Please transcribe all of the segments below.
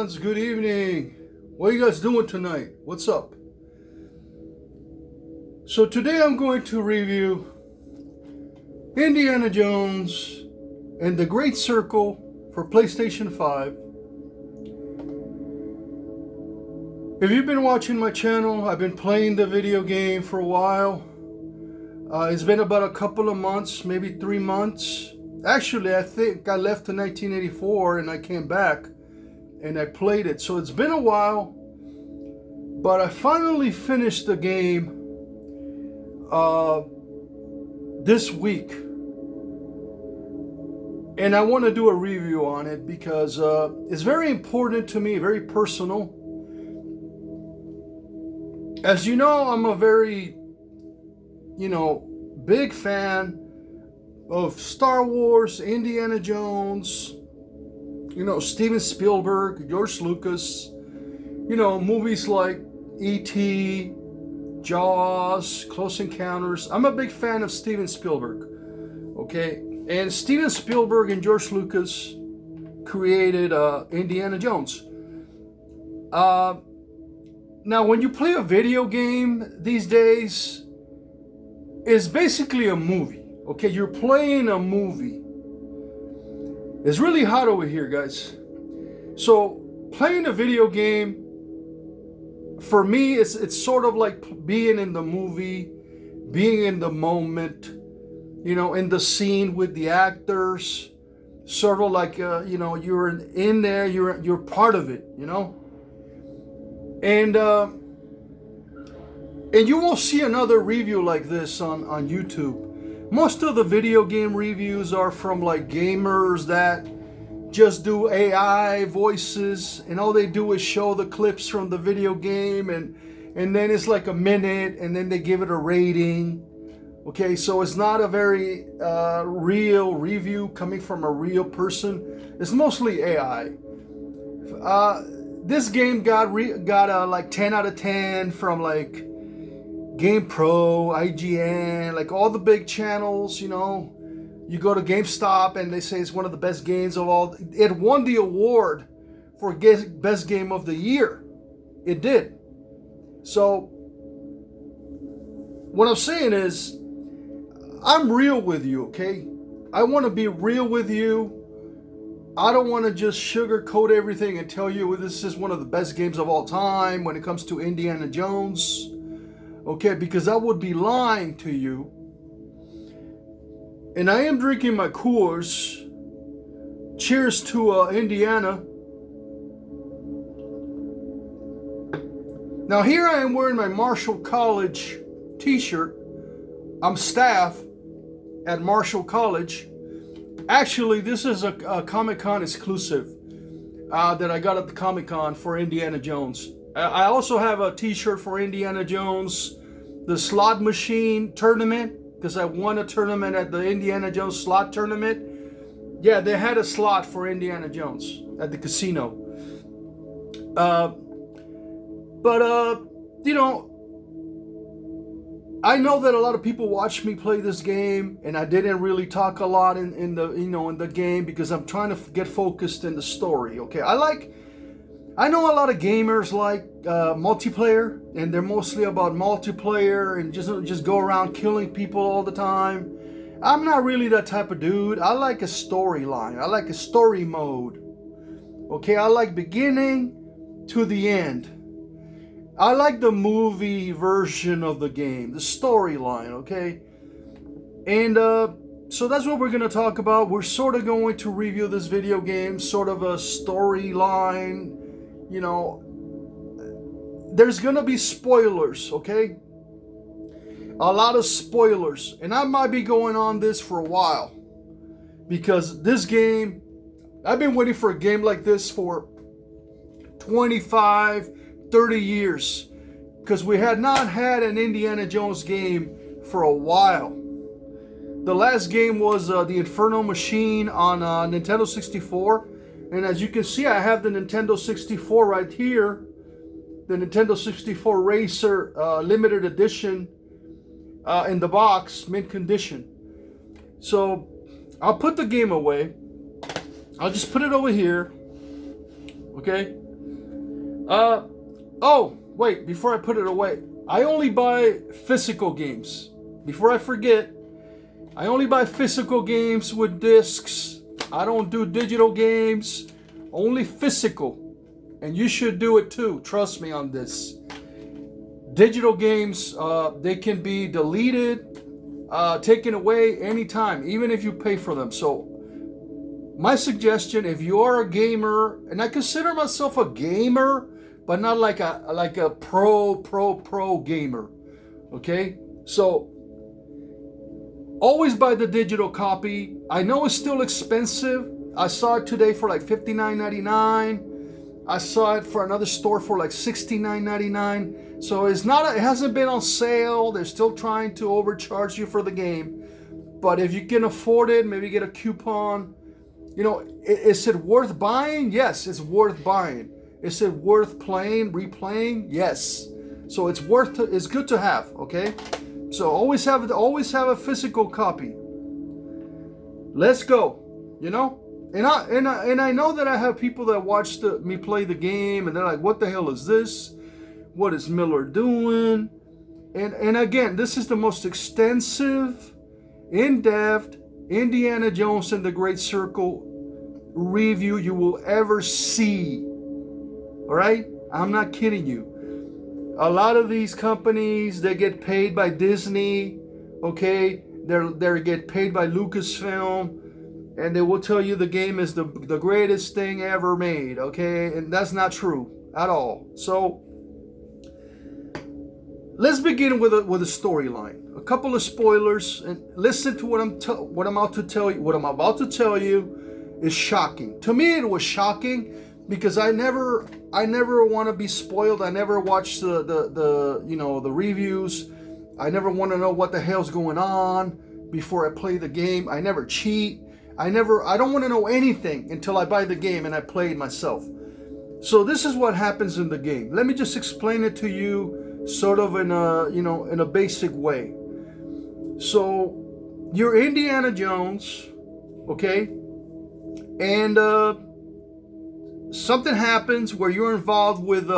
Jones, good evening. What are you guys doing tonight? What's up? So today I'm going to review Indiana Jones and the Great Circle for PlayStation 5. If you've been watching my channel, I've been playing the video game for a while. It's been about a couple of months, maybe 3 months. Actually, I think I left in 1984 and I came back and I played it. So it's been a while, but I finally finished the game this week. And I want to do a review on it because it's very important to me, very personal. As you know, I'm a very, big fan of Star Wars, Indiana Jones, Steven Spielberg, George Lucas, movies like E.T., Jaws, Close Encounters. I'm a big fan of Steven Spielberg, okay? And Steven Spielberg and George Lucas created Indiana Jones. Now, when you play a video game these days, it's basically a movie. Okay, you're playing a movie. It's really hot over here, guys. So playing a video game, for me, it's sort of like being in the movie, being in the moment, in the scene with the actors. Sort of like you're in there, you're part of it, And you won't see another review like this on YouTube. Most of the video game reviews are from like gamers that just do AI voices, and all they do is show the clips from the video game, and then it's like a minute, and then they give it a rating. Okay, so it's not a very real review coming from a real person. It's mostly AI. This game got like 10 out of 10 from like GamePro, IGN, like all the big channels, You go to GameStop and they say it's one of the best games of all. It won the award for best game of the year. It did. So what I'm saying is, I'm real with you, okay? I want to be real with you. I don't want to just sugarcoat everything and tell you this is one of the best games of all time when it comes to Indiana Jones. Okay, because I would be lying to you. And I am drinking my Coors. Cheers to Indiana. Now here I am wearing my Marshall College t-shirt. I'm staff at Marshall College. Actually, this is a Comic-Con exclusive that I got at the Comic-Con for Indiana Jones. I also have a t-shirt for Indiana Jones, the slot machine tournament, because I won a tournament at the Indiana Jones slot tournament. Yeah, they had a slot for Indiana Jones at the casino. I know that a lot of people watch me play this game, and I didn't really talk a lot in the game because I'm trying to get focused in the story. Okay, I know a lot of gamers like multiplayer, and they're mostly about multiplayer and just go around killing people all the time. I'm not really that type of dude. I like a storyline. I like a story mode. Okay, I like beginning to the end. I like the movie version of the game, the storyline, okay? And so that's what we're going to talk about. We're sort of going to review this video game, sort of a storyline. There's going to be spoilers, okay? A lot of spoilers. And I might be going on this for a while. Because this game, I've been waiting for a game like this for 25, 30 years. Because we had not had an Indiana Jones game for a while. The last game was the Inferno Machine on Nintendo 64. And as you can see, I have the Nintendo 64 right here. The Nintendo 64 Racer limited edition in the box, mint condition. So I'll put the game away. I'll just put it over here. Okay? Oh, wait, before I put it away, I only buy physical games. Before I forget, I only buy physical games with discs. I don't do digital games, only physical. And you should do it too. Trust me on this. Digital games, they can be deleted, taken away anytime, even if you pay for them. So my suggestion, if you are a gamer, and I consider myself a gamer, but not like a pro gamer, okay? So always buy the digital copy. I know it's still expensive. I saw it today for like $59.99. I saw it for another store for like $69.99. So it hasn't been on sale. They're still trying to overcharge you for the game. But if you can afford it, maybe get a coupon. You know, is it worth buying? Yes, it's worth buying. Is it worth replaying? Yes. So it's good to have, okay? So always have a physical copy. Let's go, you know? And I know that I have people that watch me play the game and they're like, what the hell is this? What is Miller doing? And again, this is the most extensive, in-depth Indiana Jones and the Great Circle review you will ever see. All right? I'm not kidding you. A lot of these companies, they get paid by Disney, okay? They get paid by Lucasfilm, and they will tell you the game is the greatest thing ever made, okay? And that's not true at all. So let's begin with a storyline. A couple of spoilers, and listen to what I'm about to tell you. What I'm about to tell you is shocking. To me, it was shocking because I never want to be spoiled. I never watch the reviews. I never want to know what the hell's going on before I play the game. I never cheat. I don't want to know anything until I buy the game and I play it myself. So this is what happens in the game. Let me just explain it to you sort of in a basic way. So you're Indiana Jones, okay? And something happens where you're involved with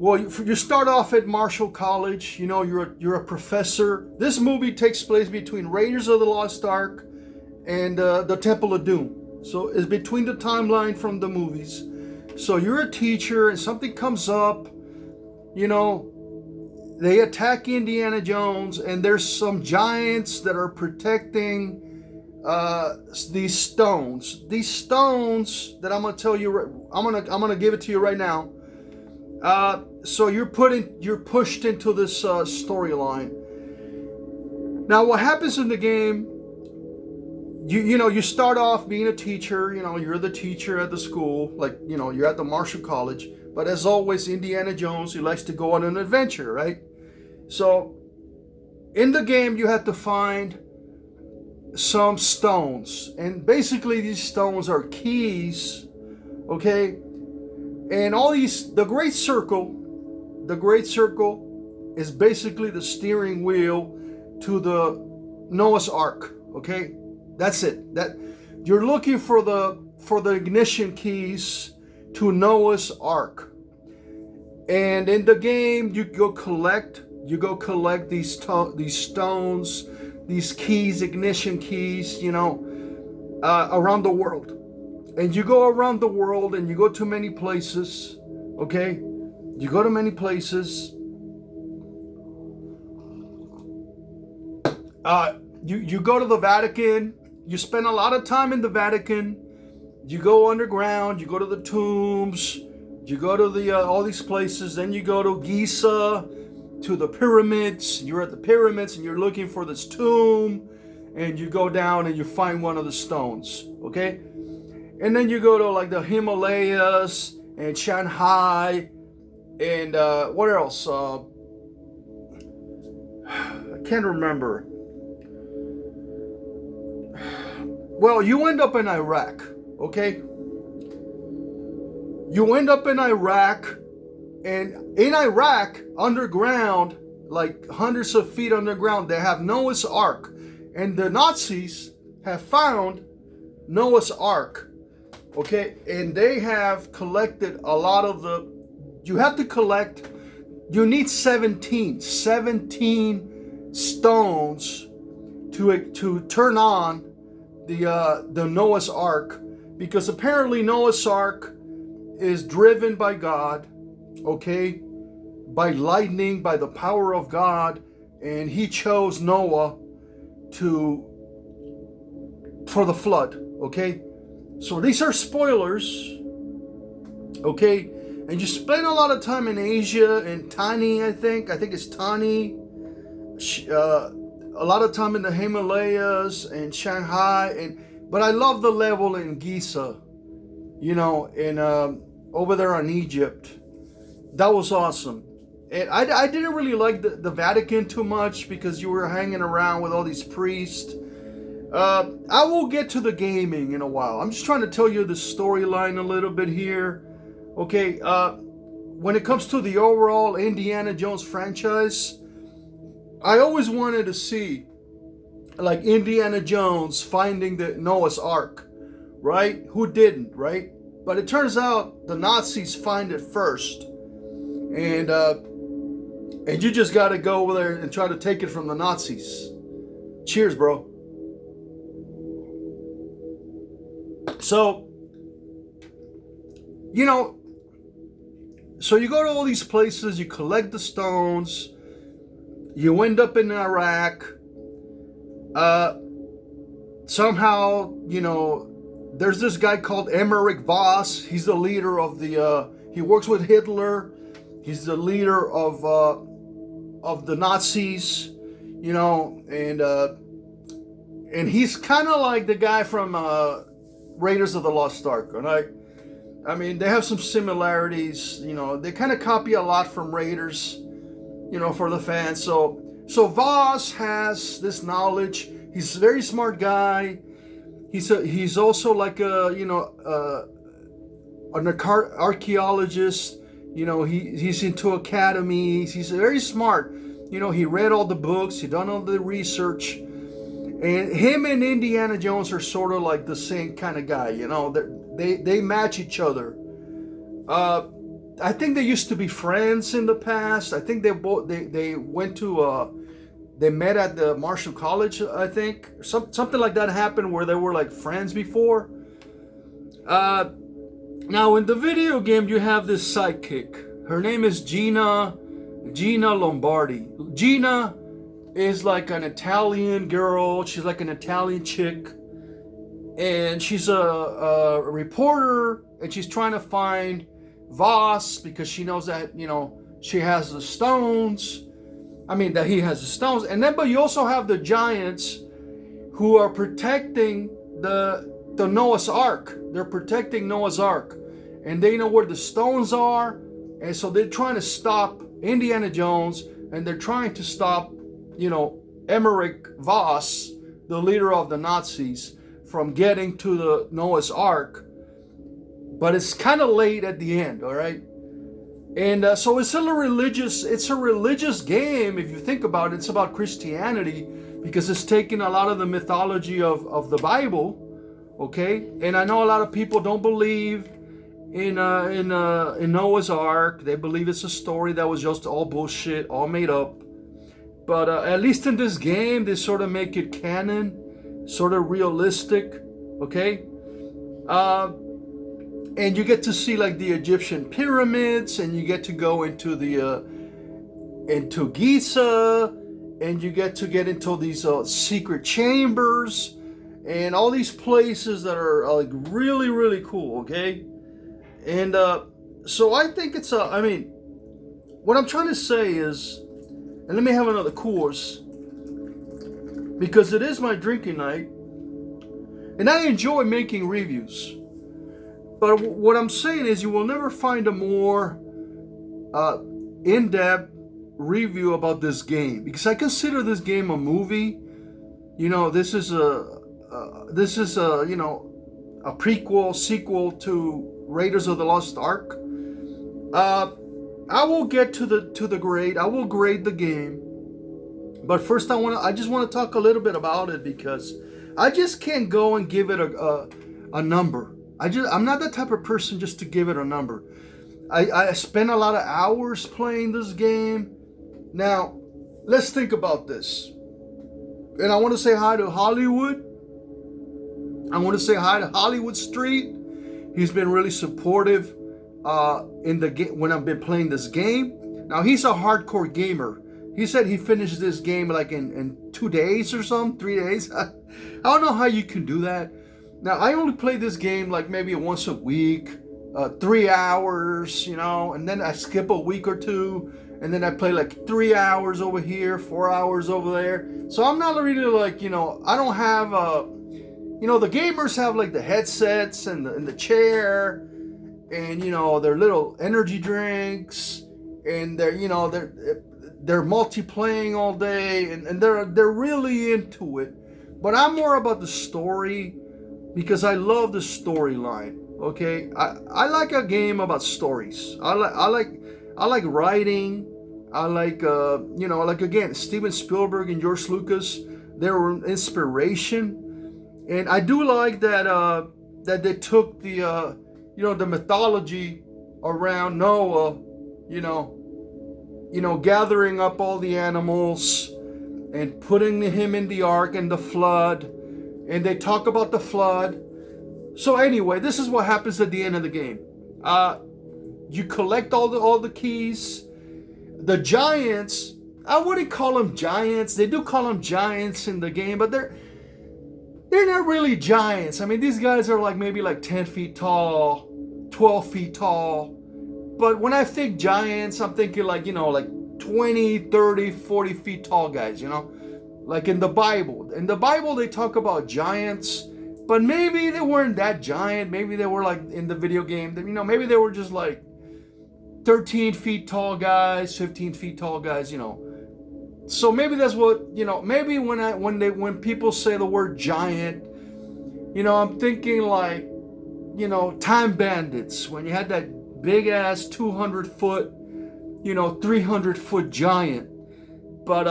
you start off at Marshall College. You know, you're a professor. This movie takes place between Raiders of the Lost Ark and the Temple of Doom. So it's between the timeline from the movies. So you're a teacher and something comes up, you know, they attack Indiana Jones and there's some giants that are protecting these stones. These stones that I'm gonna tell you, I'm gonna give it to you right now. So you're pushed into this storyline. Now, what happens in the game? You start off being a teacher. You know, you're the teacher at the school, like, you know, you're at the Marshall College. But as always, Indiana Jones, he likes to go on an adventure, right? So in the game, you have to find some stones, and basically these stones are keys, okay? And all these, the Great Circle is basically the steering wheel to the Noah's Ark, okay? That's it. That you're looking for the ignition keys to Noah's Ark. And in the game, you go collect these stones, these keys, ignition keys, you know, around the world. And you go around the world and you go to many places, okay? You go to many places. You go to the Vatican. You spend a lot of time in the Vatican. You go underground. You go to the tombs. You go to all these places. Then you go to Giza, to the pyramids. You're at the pyramids and you're looking for this tomb. And you go down and you find one of the stones. Okay? And then you go to like the Himalayas and Shanghai. And what else? I can't remember. Well, you end up in Iraq, okay? You end up in Iraq, and in Iraq, underground, like hundreds of feet underground, they have Noah's Ark. And the Nazis have found Noah's Ark, Okay, and they have collected a lot of the. You have to collect. You need 17 stones to turn on the Noah's Ark, because apparently Noah's Ark is driven by God, okay, by lightning, by the power of God, and He chose Noah for the flood, okay. So these are spoilers, okay. And you spend a lot of time in Asia, in Tani, I think it's Tani. A lot of time in the Himalayas and Shanghai, but I love the level in Giza, over there in Egypt. That was awesome. And I didn't really like the Vatican too much, because you were hanging around with all these priests. I will get to the gaming in a while. I'm just trying to tell you the storyline a little bit here. Okay, when it comes to the overall Indiana Jones franchise, I always wanted to see like Indiana Jones finding the Noah's Ark, right? Who didn't, right? But it turns out the Nazis find it first, and you just got to go over there and try to take it from the Nazis. Cheers, bro. So, so you go to all these places, you collect the stones, you end up in Iraq. Somehow, there's this guy called Emmerich Voss. He's the leader of he works with Hitler. He's the leader of the Nazis, and he's kind of like the guy from Raiders of the Lost Ark, right? I mean, they have some similarities, they kind of copy a lot from Raiders, for the fans. So Voss has this knowledge. He's a very smart guy. He's also like an archaeologist. He's into academies. He's very smart. He read all the books. He done all the research. And him and Indiana Jones are sort of like the same kind of guy. They match each other. I think they used to be friends in the past. I think they went to they met at the Marshall College. I think something like that happened where they were like friends before. Now in the video game you have this sidekick. Her name is Gina Lombardi. Gina is like an Italian girl. She's like an Italian chick, and she's a reporter, and she's trying to find Voss because she knows that she has the stones. I mean that he has the stones, and then but you also have the giants who are protecting the Noah's Ark. They're protecting Noah's Ark, and they know where the stones are, and so they're trying to stop Indiana Jones, and they're trying to stop Emmerich Voss, the leader of the Nazis, from getting to the Noah's Ark. But it's kind of late at the end, all right? And so it's a religious game if you think about it. It's about Christianity because it's taking a lot of the mythology of the Bible, okay? And I know a lot of people don't believe in Noah's Ark. They believe it's a story that was just all bullshit, all made up. But at least in this game, they sort of make it canon, sort of realistic, okay? And you get to see like the Egyptian pyramids, and you get to go into into Giza, and you get into these secret chambers, and all these places that are like really, really cool, okay? And so I think what I'm trying to say is, and let me have another course, because it is my drinking night, and I enjoy making reviews. But what I'm saying is you will never find a more in-depth review about this game, because I consider this game a movie. This is a prequel, sequel to Raiders of the Lost Ark. I will get to the grade. I will grade the game, but first I just want to talk a little bit about it, because I just can't go and give it a number. I'm not the type of person just to give it a number. I spend a lot of hours playing this game. Now, let's think about this. And I want to say hi to Hollywood. I want to say hi to Hollywood Street. He's been really supportive in the game when I've been playing this game. Now, he's a hardcore gamer. He said he finished this game like in 2 days or something, 3 days. I don't know how you can do that. Now, I only play this game like maybe once a week, 3 hours, and then I skip a week or two, and then I play like 3 hours over here, 4 hours over there. So I'm not really like, I don't have, the gamers have like the headsets and the chair, and their little energy drinks, and they're multi-playing all day, and they're really into it. But I'm more about the story, because I love the storyline. Okay, I like a game about stories. I like writing. I like like again, Steven Spielberg and George Lucas. They were an inspiration, and I do like that they took the the mythology around Noah, gathering up all the animals and putting him in the ark and the flood, and they talk about the flood. So anyway, this is what happens at the end of the game. You collect all the keys. The giants, I wouldn't call them giants. They do call them giants in the game, but they're not really giants. I mean, these guys are like maybe like 10 feet tall, 12 feet tall. But when I think giants, I'm thinking like, like 20, 30, 40 feet tall guys, like in the Bible. In the Bible, they talk about giants, but maybe they weren't that giant. Maybe they were like in the video game, maybe they were just like 13 feet tall guys, 15 feet tall guys, So maybe that's what, maybe when people say the word giant, I'm thinking like, Time Bandits, when you had that big ass 200-foot, 300-foot giant. But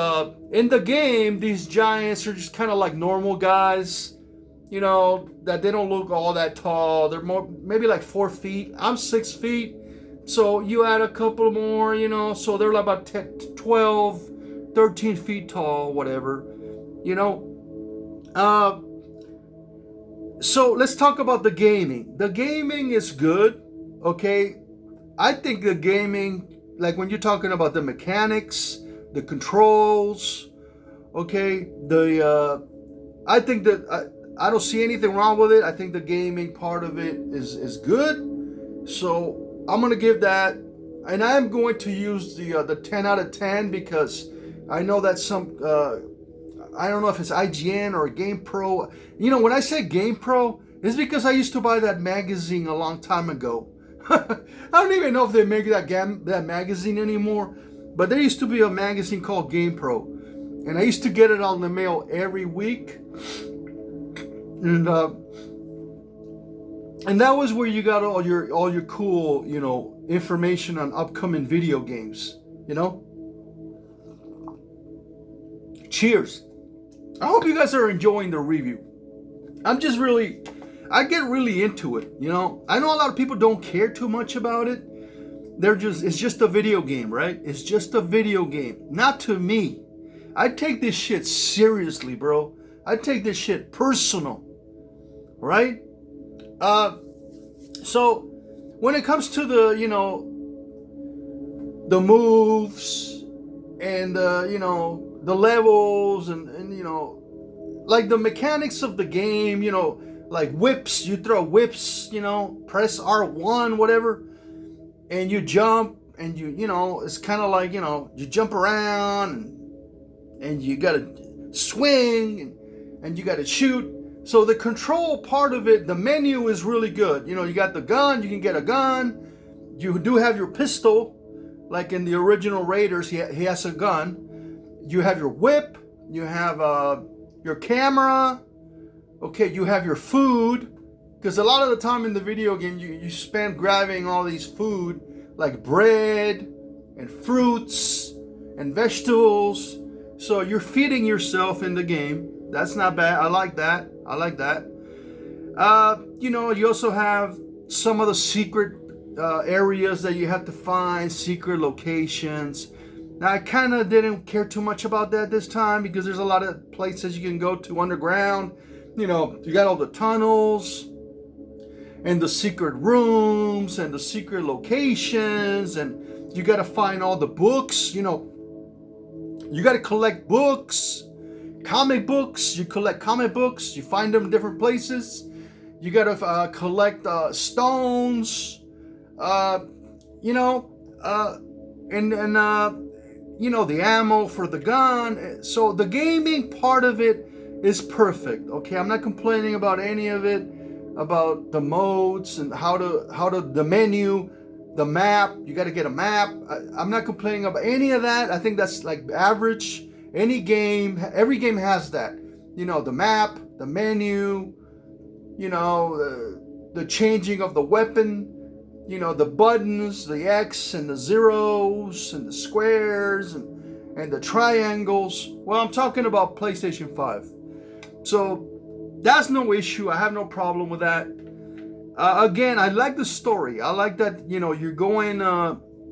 in the game, these giants are just kind of like normal guys, that they don't look all that tall. They're more, maybe like 4 feet. I'm 6 feet. So you add a couple more, so they're like about 10, 12, 13 feet tall, whatever, So let's talk about the gaming. The gaming is good, okay? I think the gaming, like when you're talking about the mechanics, the controls, okay, I think that I don't see anything wrong with it. I think the gaming part of it is good. So I'm going to give that, and I'm going to use the 10 out of 10, because I know that I don't know if it's IGN or GamePro. When I say GamePro, it's because I used to buy that magazine a long time ago. I don't even know if they make that magazine anymore, but there used to be a magazine called GamePro, and I used to get it on the mail every week, and that was where you got all your cool, information on upcoming video games, Cheers. I hope you guys are enjoying the review. I get really into it, I know a lot of people don't care too much about it. It's just a video game, right? It's just a video game. Not to me. I take this shit seriously, bro. I take this shit personal, right? So when it comes to the moves and the levels and like the mechanics of the game, like whips, you throw whips, press R1, whatever, and you jump, and it's kind of like, you jump around and you gotta swing and you gotta shoot. So the control part of it, the menu is really good. You got the gun, you can get a gun. You do have your pistol, like in the original Raiders, he has a gun. You have your whip, you have your camera, okay, you have your food, because a lot of the time in the video game, you spend grabbing all these food, like bread and fruits and vegetables. So you're feeding yourself in the game. That's not bad. I like that. You also have some of the secret areas that you have to find, secret locations. Now, I kind of didn't care too much about that this time because there's a lot of places you can go to underground. You got all the tunnels and the secret rooms and the secret locations, and you got to find all the books. You got to collect books, comic books. You collect comic books, you find them in different places. You got to collect stones, the ammo for the gun. So the gaming part of it is perfect. Okay, I'm not complaining about any of it, about the modes and how to the menu, the map. You got to get a map. I'm not complaining about any of that. I think that's like average. Every game has that. The map, the menu, the changing of the weapon, the buttons, the X and the zeros and the squares and the triangles. Well, I'm talking about PlayStation 5. So that's no issue. I have no problem with that. Again, I like the story. I like that, you're going,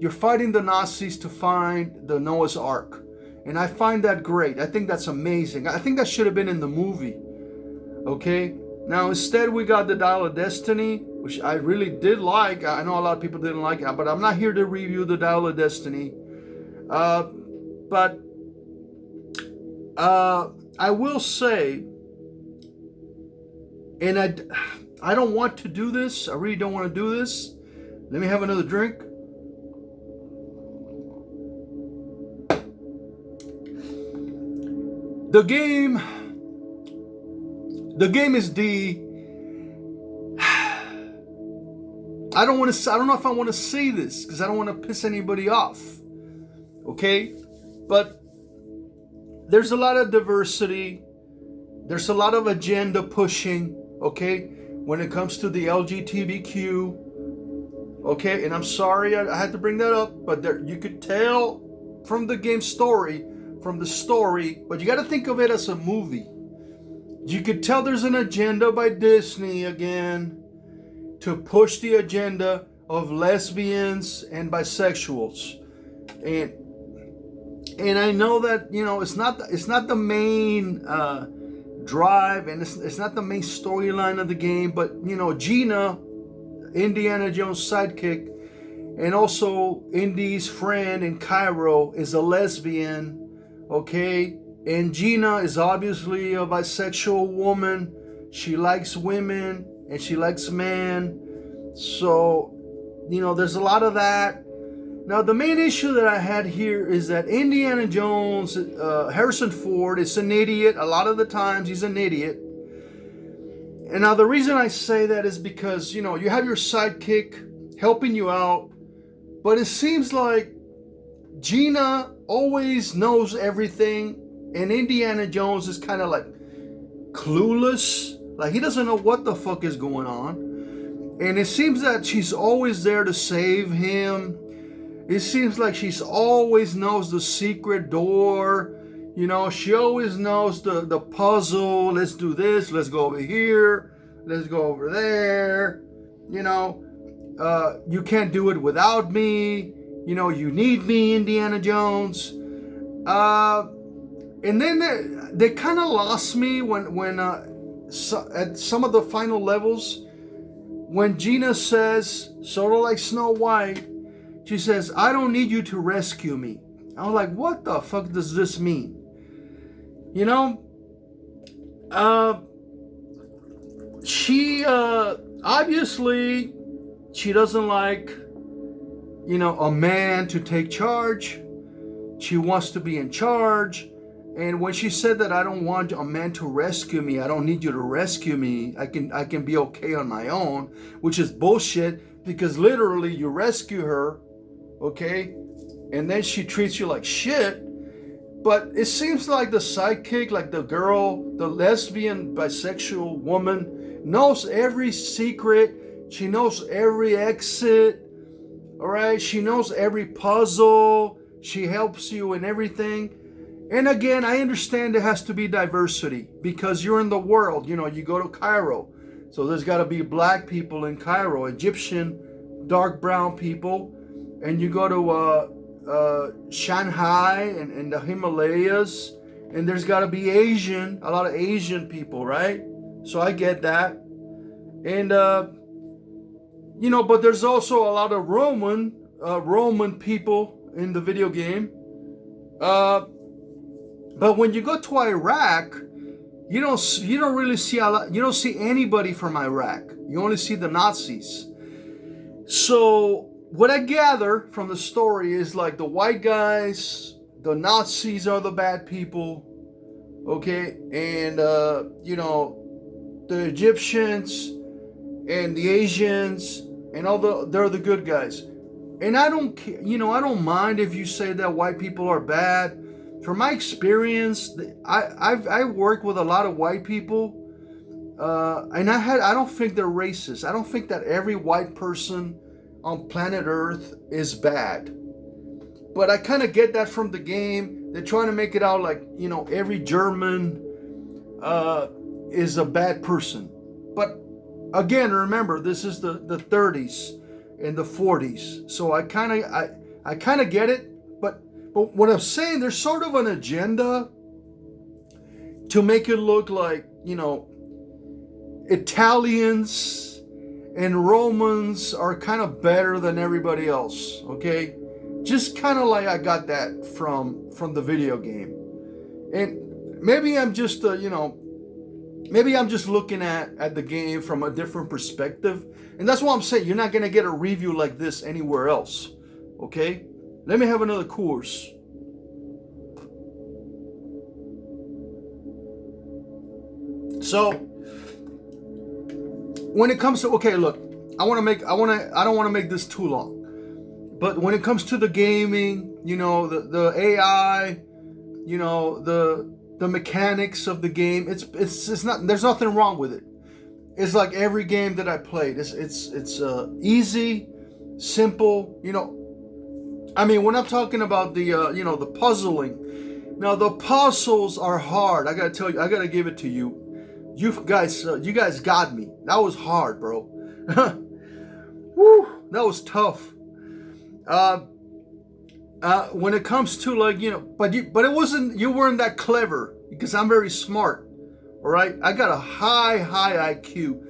you're fighting the Nazis to find the Noah's Ark. And I find that great. I think that's amazing. I think that should have been in the movie. Okay? Now, instead, we got the Dial of Destiny, which I really did like. I know a lot of people didn't like it, but I'm not here to review the Dial of Destiny. But I will say, and I don't want to do this. I really don't want to do this. Let me have another drink. The game is I don't know if I want to say this because I don't want to piss anybody off. Okay? But there's a lot of diversity. There's a lot of agenda pushing, okay? When it comes to the LGBTQ. Okay? And I'm sorry I had to bring that up, but you could tell from the game story, but you got to think of it as a movie. You could tell there's an agenda by Disney again to push the agenda of lesbians and bisexuals, and I know that it's not the main drive, and it's not the main storyline of the game, but Gina, Indiana Jones' sidekick, and also Indy's friend in Cairo is a lesbian. Okay, and Gina is obviously a bisexual woman. She likes women and she likes men. So, there's a lot of that. Now, the main issue that I had here is that Indiana Jones, Harrison Ford, is an idiot. A lot of the times he's an idiot. And now the reason I say that is because, you have your sidekick helping you out, but it seems like Gina always knows everything, and Indiana Jones is kind of like clueless. Like he doesn't know what the fuck is going on. And it seems that she's always there to save him. It seems like she's always knows the secret door. She always knows the puzzle. Let's do this. Let's go over here. Let's go over there. You can't do it without me. You need me, Indiana Jones. And then they kind of lost me when at some of the final levels, when Gina says, sort of like Snow White, she says, "I don't need you to rescue me." I was like, what the fuck does this mean? She obviously she doesn't like a man to take charge. She wants to be in charge. And when she said that, I don't want a man to rescue me, I don't need you to rescue me, I can be okay on my own, which is bullshit, because literally you rescue her, okay, and then she treats you like shit. But it seems like the sidekick, like the girl, the lesbian bisexual woman, knows every secret. She knows every exit. All right, she knows every puzzle. She helps you in everything. And again, I understand there has to be diversity because you're in the world. You go to Cairo. So there's got to be black people in Cairo, Egyptian, dark brown people, and you go to Shanghai and the Himalayas, and there's got to be a lot of Asian people, right? So I get that. And but there's also a lot of Roman people in the video game. But when you go to Iraq, you don't really see a lot. You don't see anybody from Iraq. You only see the Nazis. So what I gather from the story is like the white guys, the Nazis are the bad people, okay, and the Egyptians and the Asians and they're the good guys. And I don't I don't mind if you say that white people are bad. From my experience, I worked with a lot of white people, and I don't think they're racist. I don't think that every white person on planet Earth is bad. But I kind of get that from the game. They're trying to make it out like, every German is a bad person. But again, remember, this is the 30s and the 40s. So I kind of get it. But what I'm saying, there's sort of an agenda to make it look like, Italians and Romans are kind of better than everybody else, okay? Just kind of like I got that from the video game. And maybe I'm just, maybe I'm just looking at the game from a different perspective. And that's why I'm saying you're not going to get a review like this anywhere else, okay? Let me have another course. So, when it comes to, okay, look, I don't want to make this too long. But when it comes to the gaming, the AI, the mechanics of the game, it's not, there's nothing wrong with it. It's like every game that I played. It's easy, simple, I mean, when I'm talking about the the puzzling, now the puzzles are hard. I gotta tell you, I gotta give it to you. You guys got me. That was hard, bro. Woo, that was tough. When it comes to but it wasn't. You weren't that clever because I'm very smart. All right, I got a high IQ,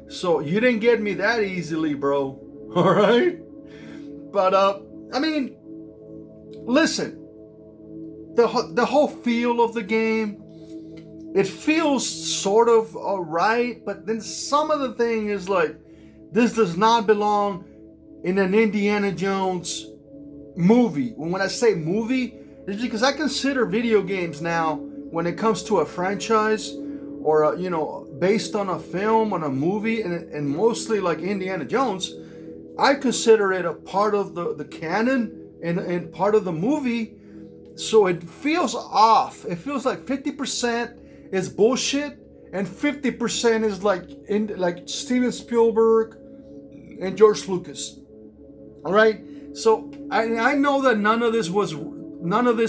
so you didn't get me that easily, bro. All right, but I mean. Listen, the whole feel of the game, it feels sort of alright, but then some of the thing is like, this does not belong in an Indiana Jones movie. When I say movie, it's because I consider video games now, when it comes to a franchise, or based on a film, on a movie, and mostly like Indiana Jones, I consider it a part of the canon, and part of the movie, so it feels off. It feels like 50% is bullshit and 50% is like Steven Spielberg and George Lucas. All right, so I know that none of this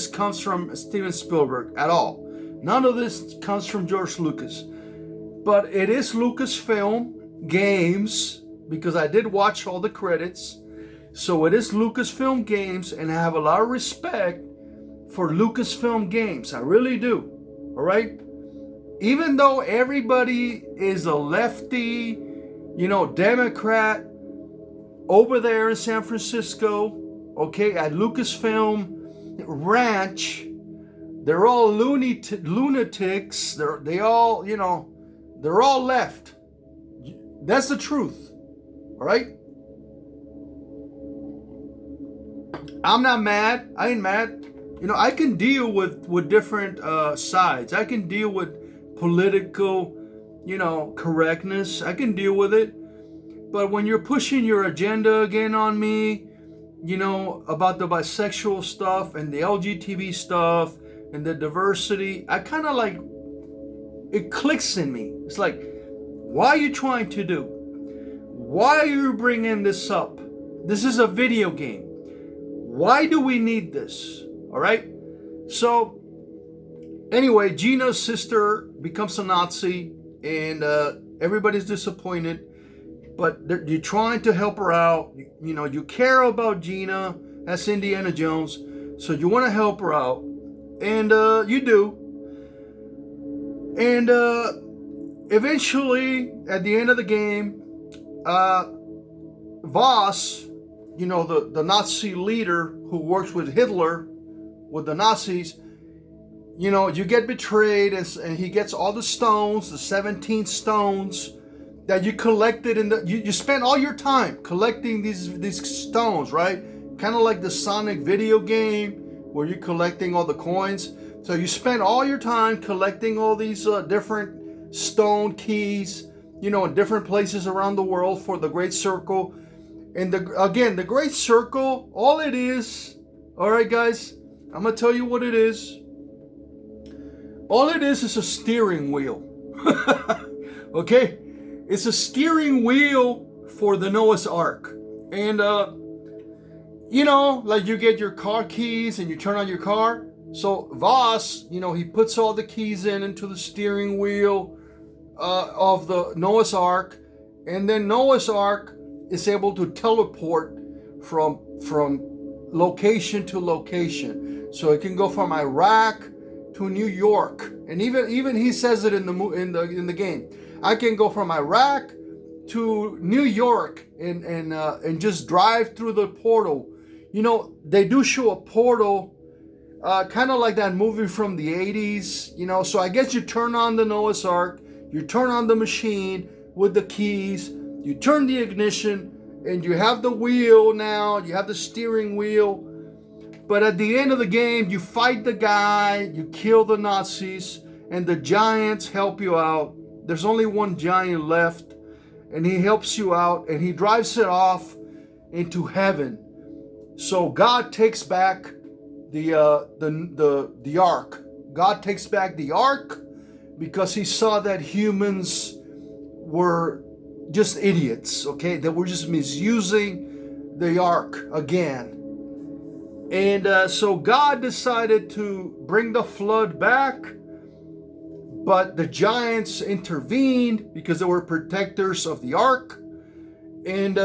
comes from Steven Spielberg at all. None of this comes from George Lucas, but it is Lucasfilm Games, because I did watch all the credits. So it is Lucasfilm Games, and I have a lot of respect for Lucasfilm Games. I really do. All right? Even though everybody is a lefty, Democrat over there in San Francisco, okay, at Lucasfilm Ranch, they're all lunatics. They're all left. That's the truth. All right? I'm not mad. I ain't mad. I can deal with different sides. I can deal with political, correctness. I can deal with it. But when you're pushing your agenda again on me, about the bisexual stuff and the LGBT stuff and the diversity, I kind of like, it clicks in me. It's like, why are you trying to do? Why are you bringing this up? This is a video game. Why do we need this? All right. So anyway, Gina's sister becomes a Nazi, and Everybody's disappointed, but you're trying to help her out. You care about Gina. That's Indiana Jones. So you want to help her out. And you do. And eventually, at the end of the game, Voss, the Nazi leader who works with Hitler, with the Nazis, you get betrayed, and he gets all the stones, the 17 stones that you collected you spent all your time collecting these stones, right? Kind of like the Sonic video game where you're collecting all the coins. So you spend all your time collecting all these different stone keys, in different places around the world for the Great Circle. And the Great Circle, all it is, all right, guys, I'm going to tell you what it is. All it is a steering wheel. Okay? It's a steering wheel for the Noah's Ark. And, like you get your car keys and you turn on your car. So Voss, he puts all the keys into the steering wheel of the Noah's Ark. And then Noah's Ark is able to teleport from location to location. So it can go from Iraq to New York. And even he says it in the game. I can go from Iraq to New York and just drive through the portal. They do show a portal, kind of like that movie from the 80s. So I guess you turn on the Noah's Ark, you turn on the machine with the keys, you turn the ignition, and you have the wheel now. You have the steering wheel. But at the end of the game, you fight the guy, you kill the Nazis, and the giants help you out. There's only one giant left, and he helps you out, and he drives it off into heaven. So God takes back the ark. God takes back the ark because he saw that humans were just idiots, okay? That were just misusing the ark again. And so God decided to bring the flood back, but the giants intervened because they were protectors of the ark, and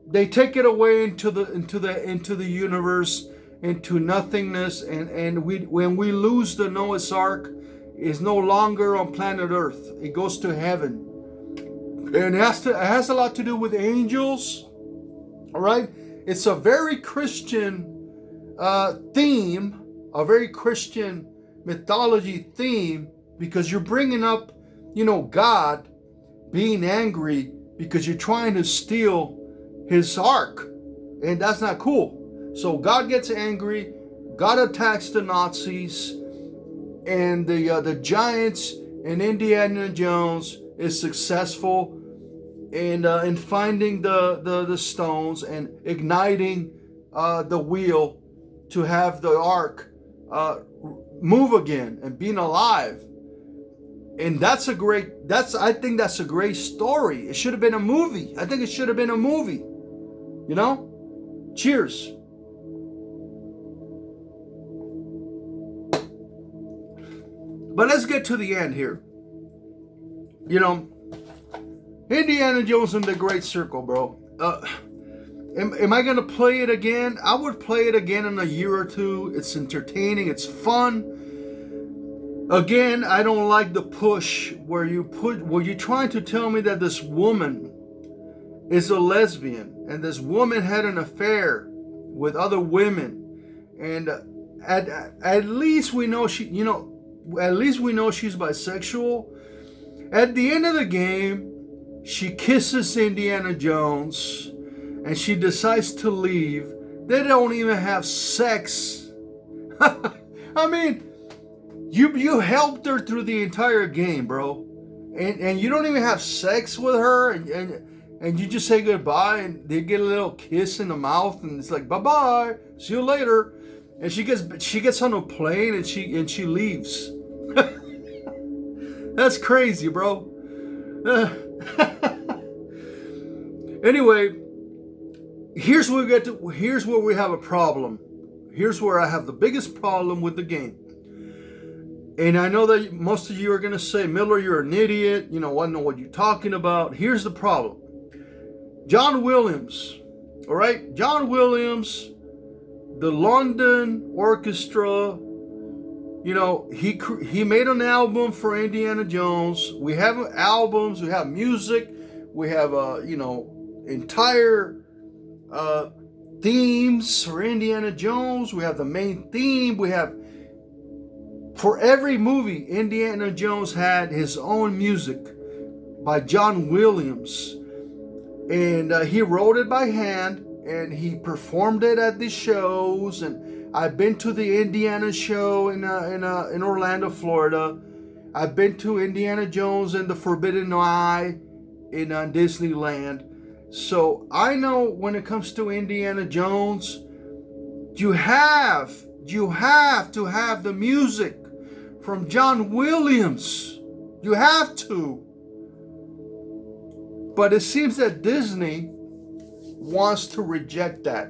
they take it away into the universe, into nothingness, and when we lose the Noah's Ark, it's no longer on planet Earth. It goes to heaven, and it has a lot to do with angels. All right. It's a very Christian theme, a very Christian mythology theme, because you're bringing up, God being angry because you're trying to steal his ark, and that's not cool. So God gets angry, God attacks the Nazis, and the giants and Indiana Jones is successful in finding the stones and igniting the wheel to have the ark move again and being alive. And I think that's a great story. It should have been a movie. I think it should have been a movie. Cheers. But let's get to the end here. Indiana Jones and the Great Circle, bro. Am I going to play it again? I would play it again in a year or two. It's entertaining. It's fun. Again, I don't like the push where you're trying to tell me that this woman is a lesbian and this woman had an affair with other women, and at least we know she's bisexual. At the end of the game, she kisses Indiana Jones and she decides to leave. They don't even have sex. I mean, you helped her through the entire game, bro. And you don't even have sex with her, and you just say goodbye, and they get a little kiss in the mouth, and it's like, bye-bye, see you later. And she gets on a plane and she leaves. That's crazy, bro. Anyway, here's where we have a problem. Here's where I have the biggest problem with the game. And I know that most of you are going to say, Miller, you're an idiot. I don't know what you're talking about. Here's the problem. John Williams, all right? John Williams, the London Orchestra, he made an album for Indiana Jones. We have albums, we have music, we have, entire themes for Indiana Jones. We have the main theme. We have, for every movie, Indiana Jones had his own music by John Williams. And he wrote it by hand, and he performed it at these shows. And I've been to the Indiana show in Orlando, Florida. I've been to Indiana Jones and the Forbidden Eye in Disneyland. So I know when it comes to Indiana Jones, you have to have the music from John Williams. You have to. But it seems that Disney wants to reject that.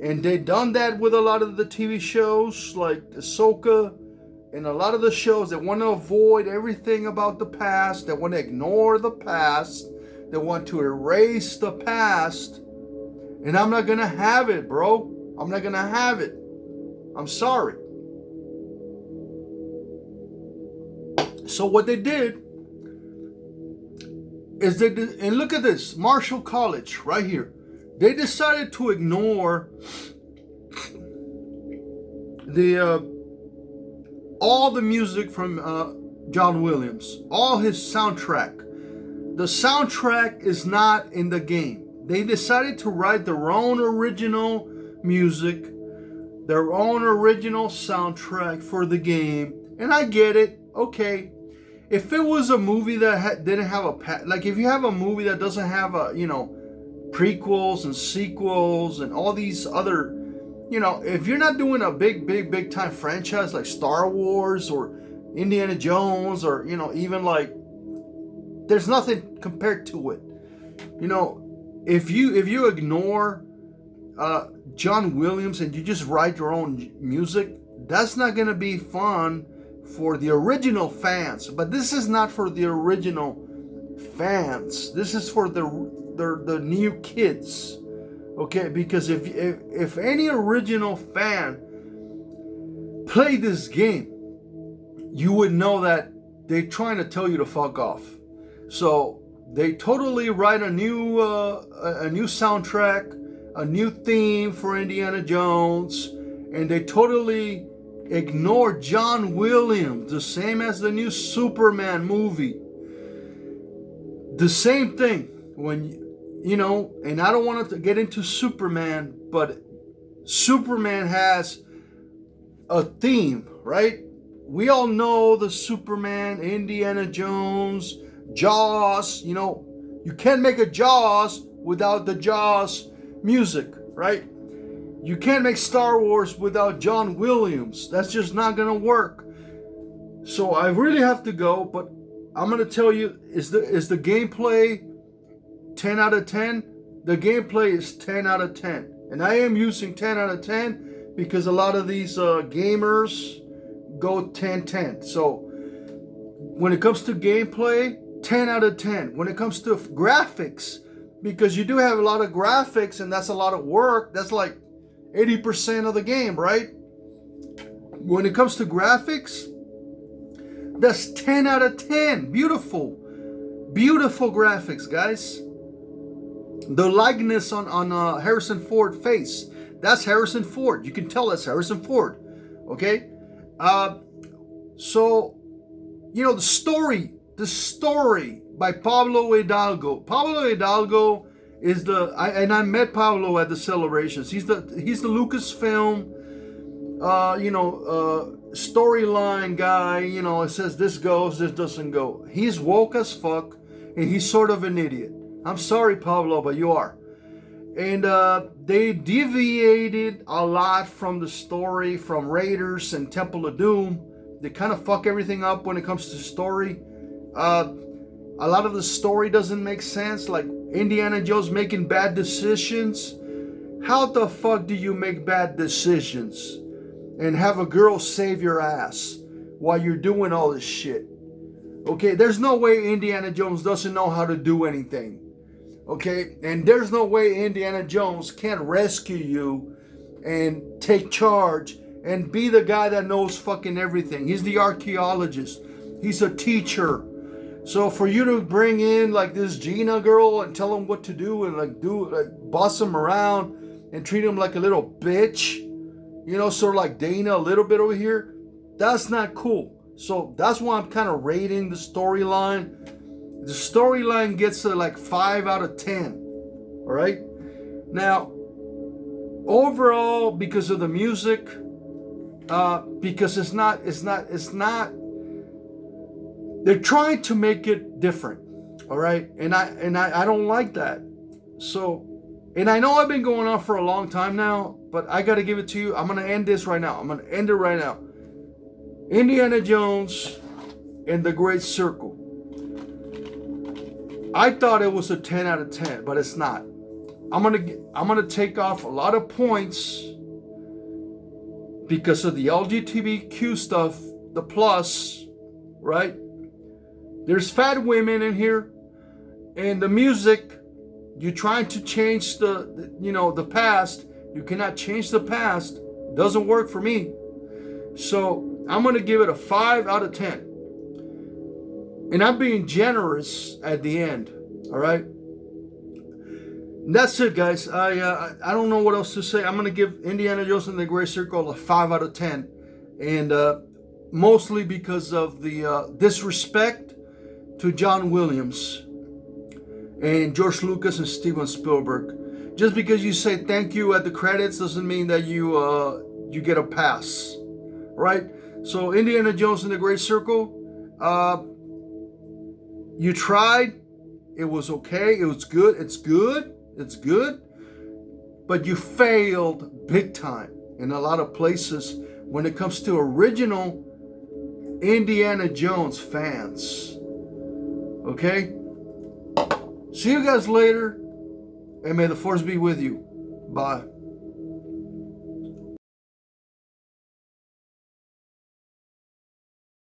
And they've done that with a lot of the TV shows like Ahsoka and a lot of the shows that want to avoid everything about the past. They want to ignore the past. They want to erase the past. And I'm not going to have it, bro. I'm not going to have it. I'm sorry. So what they did is and look at this, Marshall College right here. They decided to ignore all the music from John Williams, all his soundtrack. The soundtrack is not in the game. They decided to write their own original music, their own original soundtrack for the game. And I get it. Okay. If it was a movie that didn't have like if you have a movie that doesn't have prequels and sequels and all these other, if you're not doing a big time franchise like Star Wars or Indiana Jones or, even like, there's nothing compared to it. If you ignore John Williams and you just write your own music, that's not going to be fun for the original fans. But this is not for the original fans. This is for the new kids. Okay, because if any original fan played this game, you would know that they're trying to tell you to fuck off. So they totally write a new soundtrack, a new theme for Indiana Jones, and they totally ignore John Williams, the same as the new Superman movie. The same thing when and I don't want to get into Superman, but Superman has a theme, right? We all know the Superman, Indiana Jones, Jaws. You can't make a Jaws without the Jaws music, right? You can't make Star Wars without John Williams. That's just not gonna work. So I really have to go, but I'm gonna tell you, is the gameplay 10 out of 10? The gameplay is 10 out of 10. And I am using 10 out of 10 because a lot of these gamers go 10-10. So when it comes to gameplay, 10 out of 10. When it comes to graphics, because you do have a lot of graphics and that's a lot of work, that's like 80% of the game, right? When it comes to graphics, that's 10 out of 10. Beautiful graphics, guys. The likeness on Harrison Ford face, that's Harrison Ford. You can tell that's Harrison Ford. Okay? So, the story by Pablo Hidalgo. Pablo Hidalgo is I met Pablo at the celebrations. He's the Lucasfilm, storyline guy. It says this goes, this doesn't go. He's woke as fuck, and he's sort of an idiot. I'm sorry, Pablo, but you are. And they deviated a lot from the story, from Raiders and Temple of Doom. They kind of fuck everything up when it comes to story. A lot of the story doesn't make sense, like Indiana Jones making bad decisions. How the fuck do you make bad decisions and have a girl save your ass? while you're doing all this shit. Okay, there's no way Indiana Jones doesn't know how to do anything. Okay, and there's no way Indiana Jones can't rescue you and take charge and be the guy that knows fucking everything. He's the archaeologist. He's a teacher. So for you to bring in like this Gina girl and tell him what to do and like boss him around and treat him like a little bitch, you know, sort of like Dana a little bit over here, that's not cool. So that's why I'm kind of rating the storyline. The storyline gets like 5 out of 10. All right. Now, overall, because of the music, because it's not. They're trying to make it different. All right, and I don't like that. So, and I know I've been going on for a long time now, but I got to give it to you. I'm gonna end this right now. I'm gonna end it right now. Indiana Jones and the Great Circle. I thought it was a 10 out of 10, but it's not. I'm gonna take off a lot of points because of the LGBTQ stuff, the plus, right? There's fat women in here, and the music. You're trying to change the past. You cannot change the past. It doesn't work for me. So I'm gonna give it a 5 out of 10. And I'm being generous at the end. All right. And that's it, guys. I don't know what else to say. I'm gonna give Indiana Jones and the Great Circle a 5 out of 10, and mostly because of the disrespect to John Williams and George Lucas and Steven Spielberg. Just because you say thank you at the credits doesn't mean that you get a pass, right? So Indiana Jones and the Great Circle, you tried. It was okay. It was good. It's good. It's good. But you failed big time in a lot of places when it comes to original Indiana Jones fans. Okay? See you guys later, and may the force be with you. Bye.